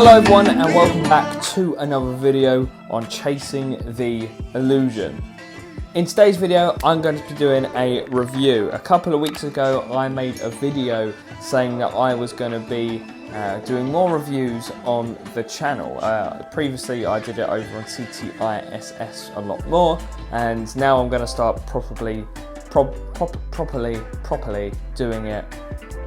Hello everyone and welcome back to another video on chasing the illusion. In today's video I'm going to be doing a review. A couple of weeks ago I made a video saying that I was going to be doing more reviews on the channel. Previously I did it over on CTISS a lot more, and now I'm going to start properly doing it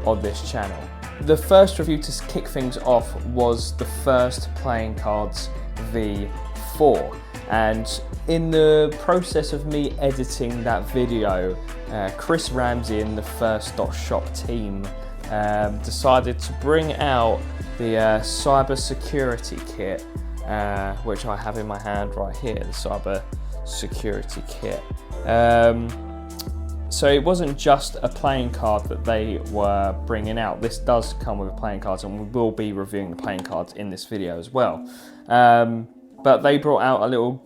on this channel. The first review to kick things off was the first Playing Cards V4, and in the process of me editing that video, Chris Ramsay and the First Shop team decided to bring out the cyber security kit, which I have in my hand right here, the cyber security kit. So it wasn't just a playing card that they were bringing out. This does come with playing cards, and we will be reviewing the playing cards in this video as well. But they brought out a little,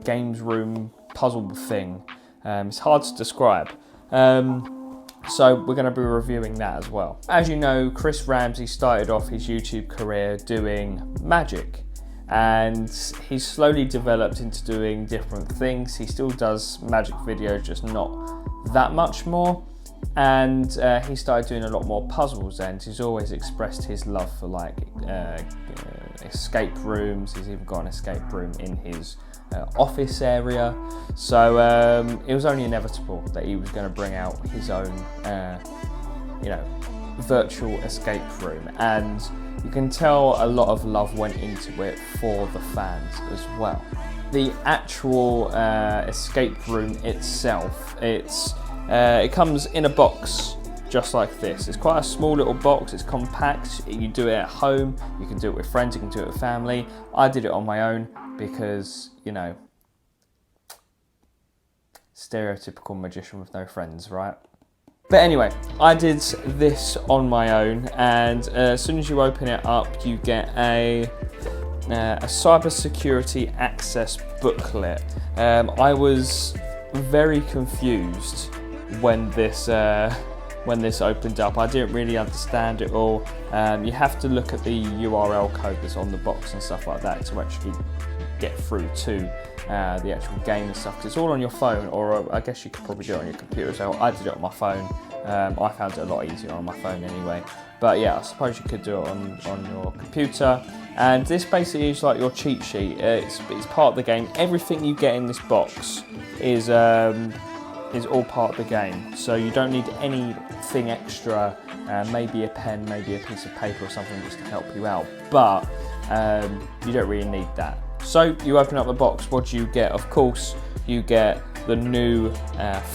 games room puzzle thing. It's hard to describe. So we're going to be reviewing that as well. As you know, Chris Ramsay started off his YouTube career doing magic, and he's slowly developed into doing different things. He still does magic videos, just not that much more, and he started doing a lot more puzzles, and he's always expressed his love for escape rooms. He's even got an escape room in his office area, so it was only inevitable that he was going to bring out his own virtual escape room, and you can tell a lot of love went into it for the fans as well. The actual escape room itself, it comes in a box just like this. It's quite a small little box, it's compact, you do it at home, you can do it with friends, you can do it with family. I did it on my own because, stereotypical magician with no friends, right? But anyway, I did this on my own, and as soon as you open it up, you get a cybersecurity access booklet. I was very confused when this opened up. I didn't really understand it all. You have to look at the URL code that's on the box and stuff like that to actually get through to the actual game and stuff, because it's all on your phone, or I guess you could probably do it on your computer. So I did it on my phone. I found it a lot easier on my phone anyway. But yeah, I suppose you could do it on your computer. And this basically is like your cheat sheet. It's part of the game. Everything you get in this box is all part of the game. So you don't need anything extra. Maybe a pen, maybe a piece of paper or something just to help you out. But you don't really need that. So you open up the box. What do you get? Of course, you get the new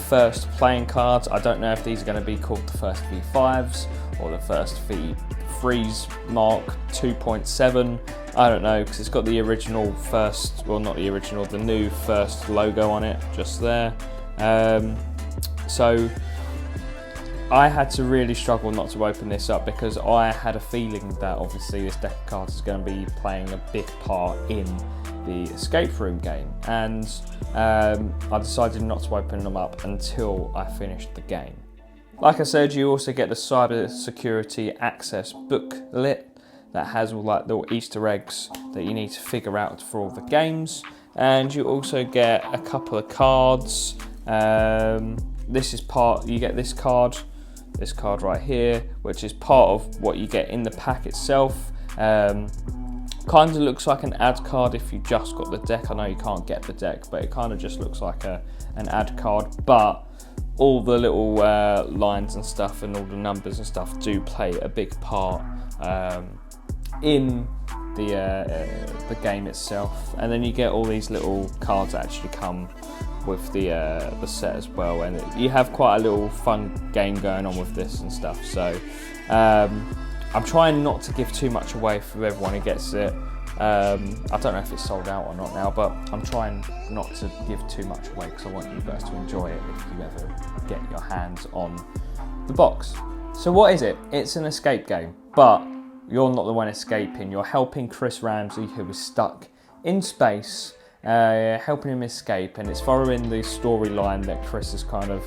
first playing cards. I don't know if these are going to be called the first V5s or the first V3s Mark 2.7. I don't know, because it's got the original first, well, not the original, the new first logo on it just there. So I had to really struggle not to open this up, because I had a feeling that obviously this deck of cards is going to be playing a big part in the escape room game, and I decided not to open them up until I finished the game. Like I said, you also get the cyber security access booklet that has all like little Easter eggs that you need to figure out for all the games, and you also get a couple of cards. This is part, you get this card right here, which is part of what you get in the pack itself. Kind of looks like an ad card if you just got the deck. I know you can't get the deck, but it kind of just looks like an ad card, but all the little lines and stuff and all the numbers and stuff do play a big part in the game itself. And then you get all these little cards that actually come with the set as well, and you have quite a little fun game going on with this and stuff. So I'm trying not to give too much away for everyone who gets it. I don't know if it's sold out or not now, but I'm trying not to give too much away because I want you guys to enjoy it if you ever get your hands on the box. So what is it? It's an escape game, but you're not the one escaping. You're helping Chris Ramsay, who is stuck in space, helping him escape, and it's following the storyline that Chris has kind of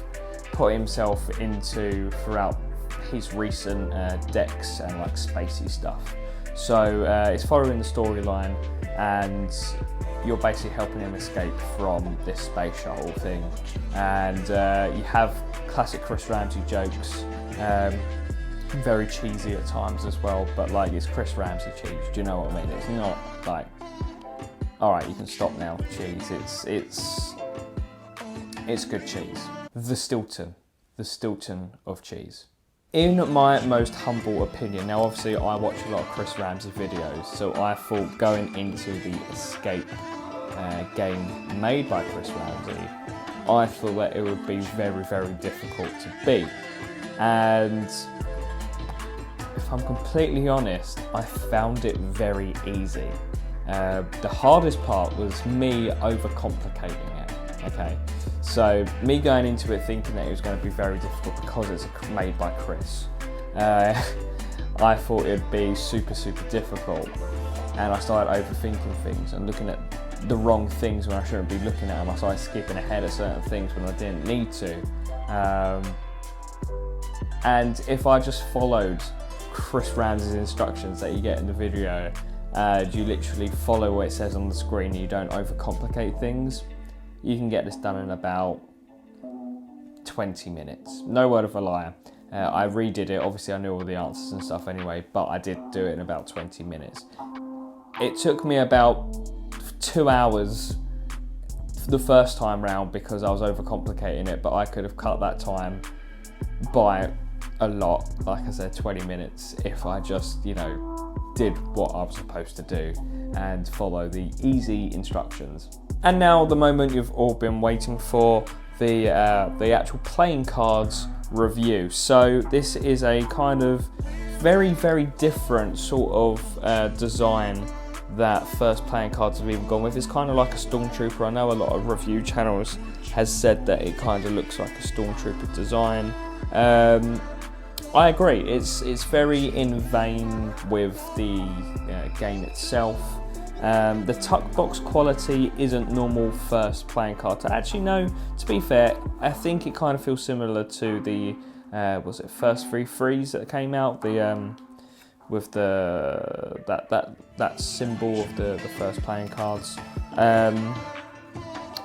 put himself into throughout his recent decks and like spacey stuff. So it's following the storyline, and you're basically helping him escape from this space shuttle thing. And you have classic Chris Ramsay jokes, very cheesy at times as well, but like, it's Chris Ramsay cheese, do you know what I mean? It's not like, all right, you can stop now cheese. It's good cheese. The Stilton of cheese. In my most humble opinion, now obviously I watch a lot of Chris Ramsay videos, so I thought going into the Escape game made by Chris Ramsay, I thought that it would be very, very difficult to beat. And if I'm completely honest, I found it very easy. The hardest part was me overcomplicating it, okay? So me going into it thinking that it was going to be very difficult because it's made by Chris. I thought it'd be super, super difficult. And I started overthinking things and looking at the wrong things when I shouldn't be looking at them. I started skipping ahead of certain things when I didn't need to. And if I just followed Chris Ramsay's instructions that you get in the video, you literally follow what it says on the screen, you don't overcomplicate things, you can get this done in about 20 minutes. No word of a lie. I redid it, obviously I knew all the answers and stuff anyway, but I did do it in about 20 minutes. It took me about 2 hours the first time round because I was overcomplicating it, but I could have cut that time by a lot, like I said, 20 minutes, if I just, you know, did what I was supposed to do and follow the easy instructions. And now the moment you've all been waiting for, the actual playing cards review. So this is a kind of very, very different sort of design that First Playing Cards have even gone with. It's kind of like a Stormtrooper. I know a lot of review channels has said that it kind of looks like a Stormtrooper design. I agree, it's very in vein with the game itself. The tuck box quality isn't normal First Playing Card. Actually, no, to be fair, I think it kind of feels similar to the, was it First 3 Frees that came out? The with the that symbol of the First Playing Cards.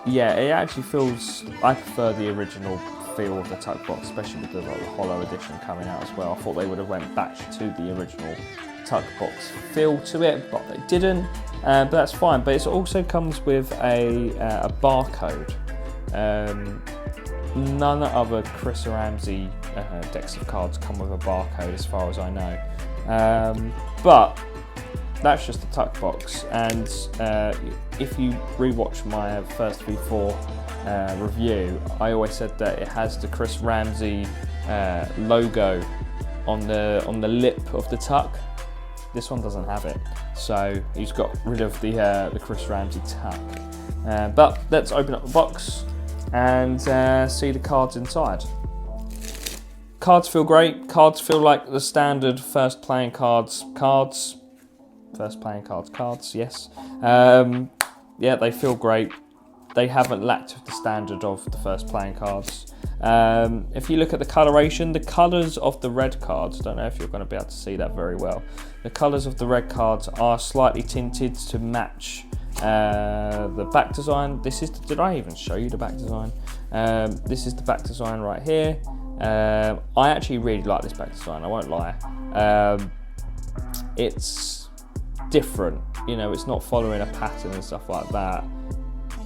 Yeah, it actually feels, I prefer the original feel of the tuck box, especially with the holo edition coming out as well. I thought they would have went back to the original tuck box feel to it, but they didn't. But that's fine. But it also comes with a barcode. None other Chris Ramsay decks of cards come with a barcode, as far as I know. But that's just the tuck box. And if you rewatch my First V4 review, I always said that it has the Chris Ramsay logo on the lip of the tuck. This one doesn't have it, so he's got rid of the Chris Ramsay tuck. But let's open up the box and see the cards inside. Cards feel great. Cards feel like the standard First Playing Cards cards. First Playing Cards cards, yes. Yeah, they feel great. They haven't lacked of the standard of the First Playing Cards. If you look at the coloration, the colours of the red cards, I don't know if you're going to be able to see that very well. The colours of the red cards are slightly tinted to match the back design. Did I even show you the back design? This is the back design right here. I actually really like this back design, I won't lie. It's different, you know, it's not following a pattern and stuff like that.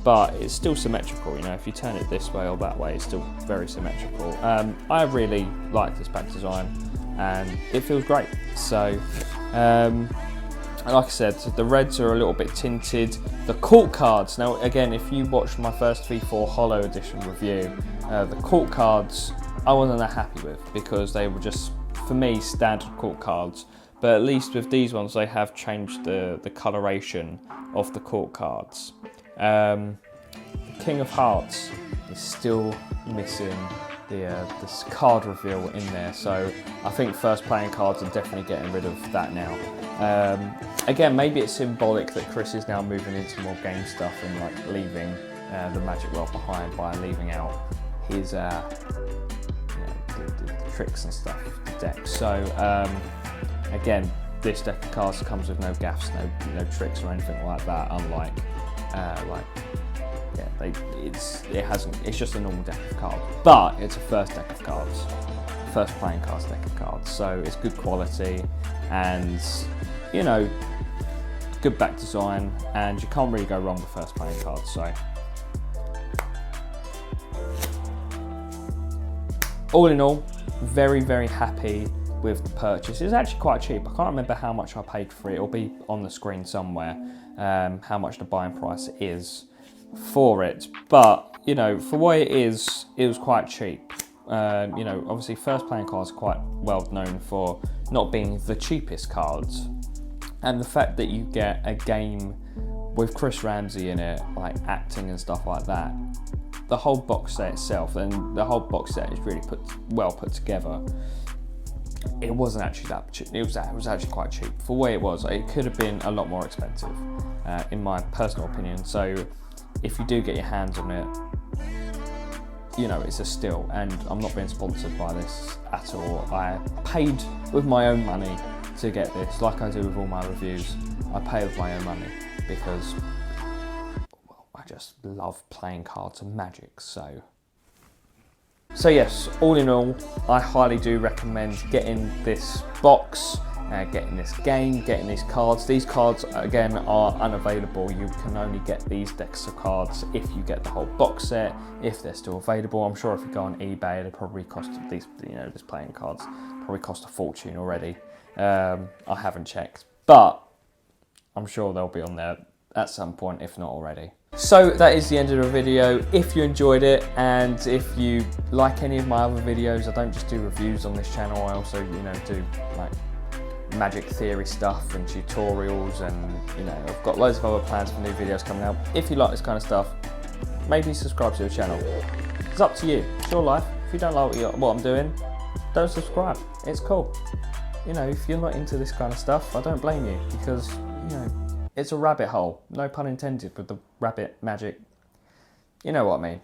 But it's still symmetrical, you know, if you turn it this way or that way, it's still very symmetrical. I really like this back design and it feels great. So, and like I said, the reds are a little bit tinted. The court cards, now again, if you watched my first V4 Holo Edition review, the court cards I wasn't that happy with because they were just, for me, standard court cards. But at least with these ones, they have changed the coloration of the court cards. The King of Hearts is still missing this card reveal in there, so I think First Playing Cards are definitely getting rid of that now. Again, maybe it's symbolic that Chris is now moving into more game stuff and like leaving the Magic World behind by leaving out his the tricks and stuff of the deck. So again, this deck of cards comes with no gaffs, no tricks or anything like that. Unlike it's just a normal deck of cards, but it's a first deck of cards, first playing cards deck of cards. So it's good quality, and you know, good back design, and you can't really go wrong with first playing cards. So all in all, very, very happy with the purchase. It's actually quite cheap. I can't remember how much I paid for it. It'll be on the screen somewhere, how much the buying price is for it. But, you know, for what it was quite cheap. You know, obviously first playing cards are quite well known for not being the cheapest cards. And the fact that you get a game with Chris Ramsay in it, like acting and stuff like that, the whole box set itself, and the whole box set is really well put together. It wasn't actually that cheap. It was actually quite cheap for what it was. It could have been a lot more expensive, in my personal opinion. So if you do get your hands on it, you know, it's a steal. And I'm not being sponsored by this at all. I paid with my own money to get this, like I do with all my reviews. I pay with my own money because, well, I just love playing cards and Magic. So yes, all in all, I highly do recommend getting this box, getting this game, getting these cards. These cards, again, are unavailable. You can only get these decks of cards if you get the whole box set, if they're still available. I'm sure if you go on eBay, they probably cost these, you know, these playing cards probably cost a fortune already. I haven't checked, but I'm sure they'll be on there at some point, if not already. So that is the end of the video. If you enjoyed it, and if you like any of my other videos, I don't just do reviews on this channel, I also, you know, do like Magic theory stuff and tutorials, and you know, I've got loads of other plans for new videos coming out. If you like this kind of stuff, maybe subscribe to the channel. It's up to you, it's your life. If you don't like what I'm doing, don't subscribe. It's cool. You know, if you're not into this kind of stuff, I don't blame you, because, you know, it's a rabbit hole, no pun intended with the rabbit magic. You know what I mean.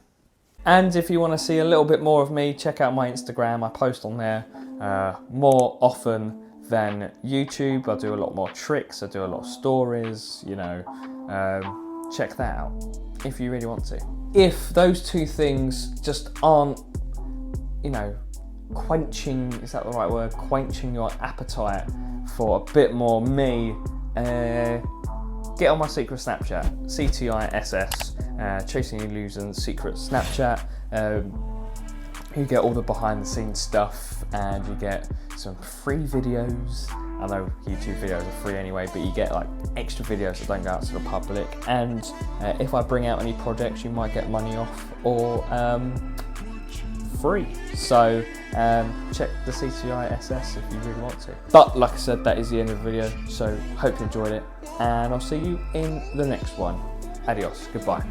And if you want to see a little bit more of me, check out my Instagram. I post on there more often than YouTube. I do a lot more tricks, I do a lot of stories, you know. Check that out if you really want to. If those two things just aren't, you know, quenching, is that the right word? Quenching your appetite for a bit more me, get on my secret Snapchat, CTISS, Chasing Illusions secret Snapchat. You get all the behind the scenes stuff, and you get some free videos. I know YouTube videos are free anyway, but you get like extra videos that don't go out to the public. And if I bring out any projects, you might get money off or free. So check the CTISS if you really want to. But like I said, that is the end of the video, so hope you enjoyed it, and I'll see you in the next one. Adios, goodbye.